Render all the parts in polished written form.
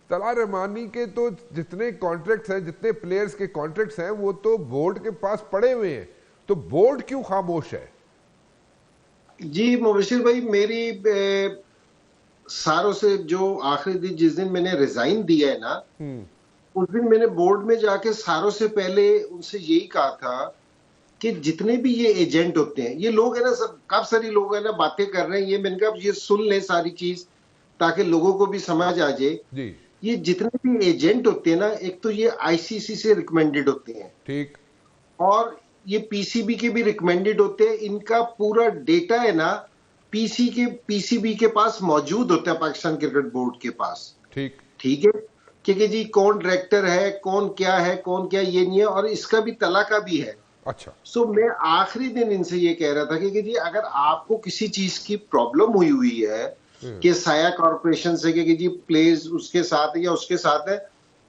तला रहमानी के तो जितने कॉन्ट्रैक्ट्स हैं, जितने प्लेयर्स के कॉन्ट्रैक्ट्स हैं, वो तो बोर्ड के पास पड़े हुए हैं, तो बोर्ड क्यों खामोश है? जी मुबशिर भाई, मेरी सारों से जो आखिरी दिन जिस दिन मैंने रिजाइन दिया है ना, उस दिन मैंने बोर्ड में जाके सारों से पहले उनसे यही कहा था कि जितने भी ये एजेंट होते हैं, ये लोग है ना, सब काफी सारी लोग है ना बातें कर रहे हैं, ये मैंने कहा ये सुन ले सारी चीज ताकि लोगों को भी समझ आ जाए। जी ये जितने भी एजेंट होते हैं ना, एक तो ये आईसीसी से रिकमेंडेड होते हैं, ठीक, और ये पीसीबी के भी रिकमेंडेड होते हैं। इनका पूरा डेटा है ना पीसीबी के पास मौजूद होता है, पाकिस्तान क्रिकेट बोर्ड के पास। ठीक, ठीक है, क्योंकि जी कौन डायरेक्टर है, कौन क्या है, कौन क्या, ये नहीं है, और इसका भी तला का भी है। अच्छा, सो मैं आखिरी दिन इनसे ये कह रहा था कि जी अगर आपको किसी चीज की प्रॉब्लम हुई है कि साया कॉर्पोरेशन से कि जी प्लेज उसके साथ है या उसके साथ है,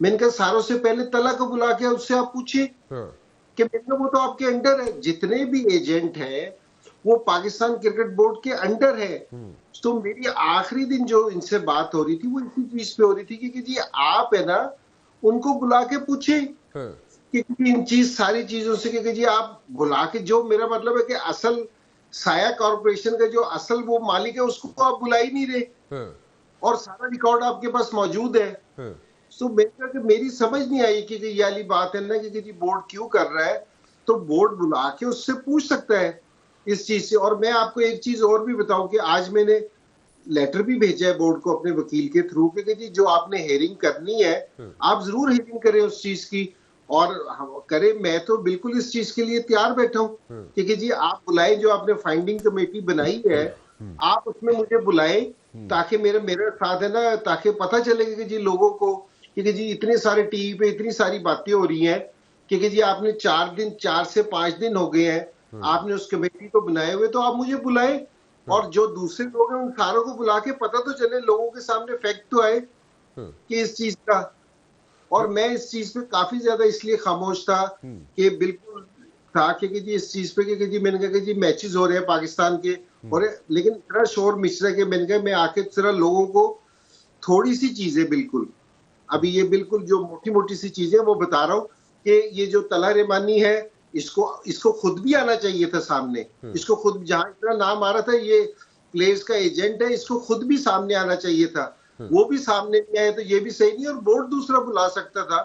मैंने कहा सारों से पहले तला को बुला के उससे आप पूछिए कि मैंने, वो तो आपके अंडर है, जितने भी एजेंट हैं वो पाकिस्तान क्रिकेट बोर्ड के अंडर है। तो मेरी आखिरी दिन जो इनसे बात हो रही थी वो इसी चीज पे हो रही थी कि जी आप है ना उनको बुला के पूछे कि इन सारी चीजों से कि जी आप बुला के, जो मेरा मतलब है कि असल साया कॉर्पोरेशन का जो असल वो मालिक है उसको तो आप बुला ही नहीं रहे, और सारा रिकॉर्ड आपके पास मौजूद है। तो मेरी समझ नहीं आई कि ये वाली बात है ना कि जी बोर्ड क्यों कर रहा है, तो बोर्ड बुला के उससे पूछ सकता है इस चीज से। और मैं आपको एक चीज और भी बताऊं कि आज मैंने लेटर भी भेजा है बोर्ड को अपने वकील के थ्रू कि जी जो आपने हेयरिंग करनी है आप जरूर हेयरिंग करें उस चीज की, और करें। मैं तो बिल्कुल इस चीज के लिए तैयार बैठा हूं कि जी आप बुलाएं, जो आपने फाइंडिंग कमेटी बनाई है आप उसमें मुझे बुलाएं, ताकि मेरे साथ है ना, ताकि पता चलेगा कि जी लोगों को कि जी इतने सारे टीवी पे इतनी सारी बातें हो रही हैं कि जी आपने 4 से 5 दिन हो गए हैं आपने उस कमेटी को बनाए हुए, तो आप मुझे बुलाएं, और जो दूसरे लोग हैं उन सारों को बुला के पता तो चले, लोगों के सामने फैक्ट तो आए कि इस चीज का। और मैं इस चीज पे काफी ज्यादा इसलिए खामोश था कि बिल्कुल था कि जी इस चीज पे कि जी मैंने कहा कि जी मैचेस हो रहे हैं पाकिस्तान के, और लेकिन इतना शोर मिश्रा के मैंने कहा मैं आके जरा लोगों को थोड़ी सी चीजें, बिल्कुल अभी ये बिल्कुल जो मोटी मोटी सी चीजें वो बता रहा हूँ कि ये जो तला रहमानी है इसको खुद भी आना चाहिए था सामने, इसको खुद, जहां इतना नाम आ रहा था ये प्लेयर्स का एजेंट है, इसको खुद भी सामने आना चाहिए था, वो भी सामने नहीं आया, तो ये भी सही नहीं। और बोर्ड दूसरा बुला सकता था,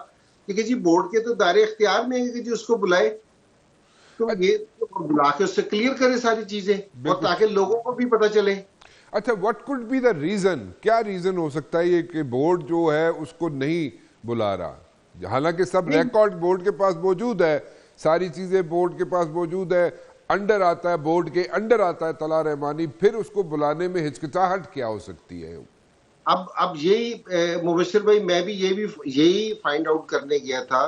क्योंकि जी बोर्ड के तो दायरे इख्तियार में है कि जी उसको बुलाए, तो ये तो बुला के उससे क्लियर करे सारी चीजें, और ताकि लोगों को भी पता चले। अच्छा, what could be the reason, क्या रीजन हो सकता है ये कि बोर्ड जो है उसको नहीं बुला रहा? हालांकि सब रिकॉर्ड बोर्ड के पास मौजूद है, सारी चीजें बोर्ड के पास मौजूद है, अंडर आता है, बोर्ड के अंडर आता है तला रहमानी, फिर उसको बुलाने में हिचकिचाहट क्या हो सकती है? अब यही मुबशिर भाई, मैं भी यही फाइंड आउट करने गया था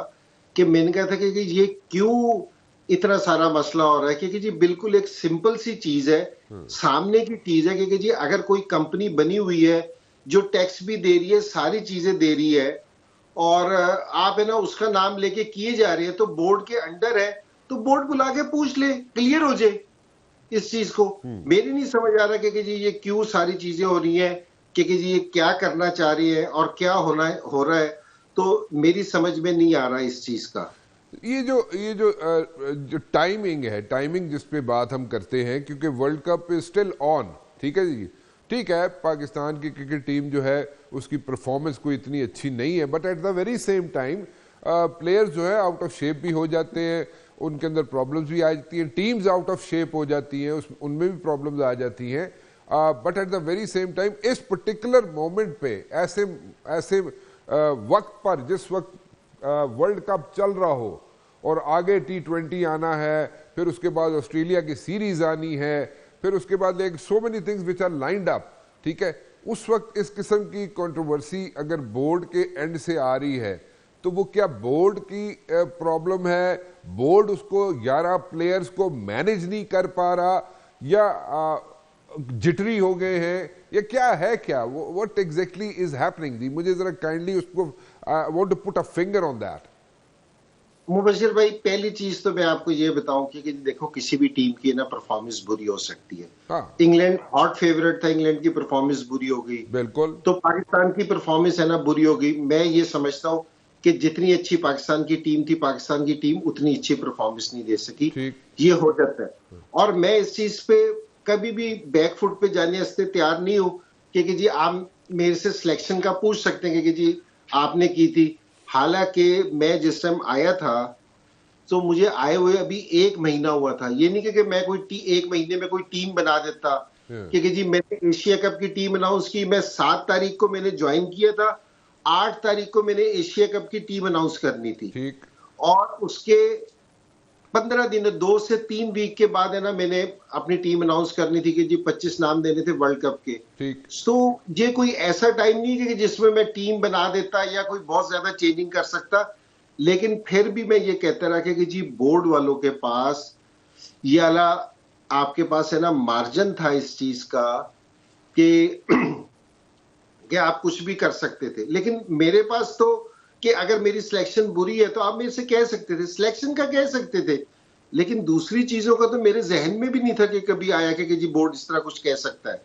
कि मैंने कहा था कि ये क्यों इतना सारा मसला हो रहा है, क्योंकि जी बिल्कुल एक सिंपल सी चीज है, सामने की चीज है, क्योंकि जी अगर कोई कंपनी बनी हुई है जो टैक्स भी दे रही है, सारी चीजें दे रही है, और आप है ना उसका नाम लेके किए जा रहे हैं, तो बोर्ड के अंडर है, तो बोर्ड बुला के पूछ ले, क्लियर हो जाए इस चीज को। मेरी नहीं समझ आ रहा कि जी ये क्यों सारी चीजें हो रही हैं, कि जी ये क्या करना चाह रही है और क्या हो रहा है, तो मेरी समझ में नहीं आ रहा इस चीज का। ये जो टाइमिंग है, टाइमिंग जिस पे बात हम करते हैं, क्योंकि world cup is still on, ठीक है जी, ठीक है, पाकिस्तान की क्रिकेट टीम जो है उसकी परफॉर्मेंस कोई इतनी अच्छी नहीं है, but at the very same time players जो है आउट ऑफ शेप भी हो जाते हैं, उनके अंदर प्रॉब्लम्स भी आ जाती हैं, टीम्स आउट ऑफ शेप हो जाती हैं, उनमें भी प्रॉब्लम्स आ जाती हैं, but at the very same time इस पर्टिकुलर मोमेंट पे, ऐसे वक्त पर, जिस वक्त वर्ल्ड कप चल रहा हो और आगे T20 आना है, फिर उसके बाद ऑस्ट्रेलिया की सीरीज आनी है, फिर उसके बाद एक so many things which are lined up, ठीक है, उस वक्त इस किस्म की कंट्रोवर्सी अगर बोर्ड के एंड से आ रही है, तो वो क्या बोर्ड की प्रॉब्लम है, बोर्ड उसको 11 प्लेयर्स को मैनेज नहीं कर पा रहा, या जिटरी हो गए हैं, या क्या है, क्या व्हाट एग्जैक्टली इज हैपनिंग? मुझे जरा काइंडली उसको, I want to put a finger on that. Mubashir भाई, पहली चीज तो मैं आपको ये बताऊं कि देखो, किसी भी टीम की ना परफॉर्मेंस बुरी हो सकती है। हाँ इंग्लैंड हॉट फेवरेट था, इंग्लैंड की परफॉर्मेंस बुरी हो गई, बिल्कुल तो पाकिस्तान की परफॉर्मेंस है ना बुरी हो गई। मैं ये समझता हूं कि जितनी अच्छी पाकिस्तान की टीम थी, पाकिस्तान की टीम उतनी अच्छी परफॉर्मेंस नहीं दे सकी। ठीक। ये हो जाता है। और मैं इस चीज पे कभी भी बैकफुट पे जाने से तैयार नहीं हूं कि जी आप मेरे से सिलेक्शन का पूछ सकते हैं कि जी आपने की थी। हालांकि मैं जिस टाइम आया था, तो मुझे आए हुए अभी 1 महीना हुआ था। ये नहीं कि मैं कोई 1 महीने में कोई टीम बना देता हाँ, कि जी मैंने एशिया कप की टीम अनाउंस की। मैं 7 तारीख को मैंने ज्वाइन किया था, 8 तारीख को मैंने एशिया कप की टीम अनाउंस करनी थी, ठीक और उसके 15 दिन 2 से 3 वीक के बाद है ना मैंने अपनी टीम अनाउंस करनी थी कि जी 25 नाम देने थे वर्ल्ड कप के। ठीक। तो ये कोई ऐसा टाइम नहीं है कि जिसमें मैं टीम बना देता या कोई बहुत ज्यादा चेंजिंग कर सकता। लेकिन फिर भी मैं ये कहता रहा कि जी बोर्ड वालों के पास ये वाला आपके पास है ना मार्जिन था इस चीज का कि कि आप कुछ भी कर सकते थे। लेकिन मेरे पास तो कि अगर मेरी सिलेक्शन बुरी है तो आप मेरे से कह सकते थे, सिलेक्शन का कह सकते थे, लेकिन दूसरी चीजों का तो मेरे जहन में भी नहीं था कि कभी आया कि जी बोर्ड इस तरह कुछ कह सकता है।